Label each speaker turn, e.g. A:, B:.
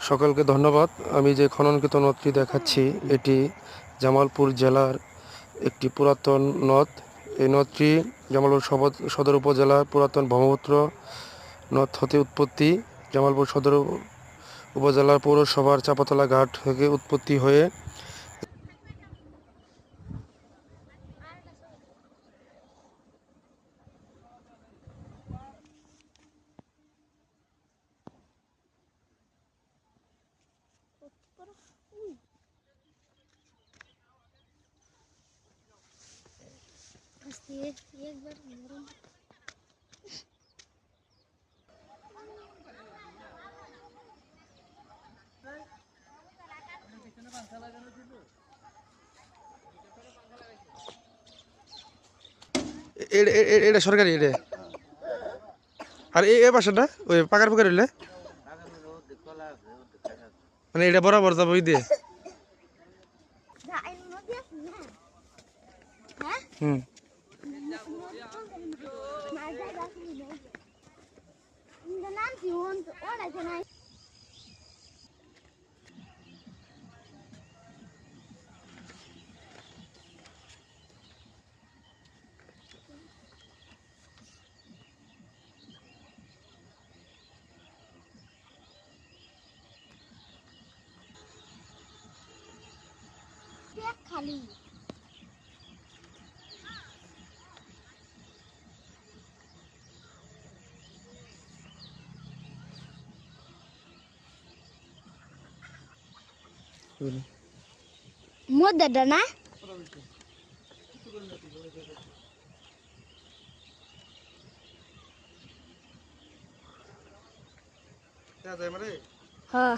A: সকলকে ধন্যবাদ। আমি যে খননকৃত নদটি দেখাচ্ছি এটি জামালপুর জেলার একটি পুরাতন নদ। এই নদটি জামালপুর সদর উপজেলার পুরাতন ব্রহ্মপুত্র নদ হতে উৎপত্তি। জামালপুর সদর উপজেলার পৌরসভার চাপাতলা ঘাট থেকে উৎপত্তি হয়ে এটা সরকারি এটা। আর এই পাশেটা ওই পাকার পুকুর হইলে মানে এটা বরাবর যাবো ওই দিয়ে। হুম
B: খালি মধ্যটা না
A: যায় মানে
B: হ্যাঁ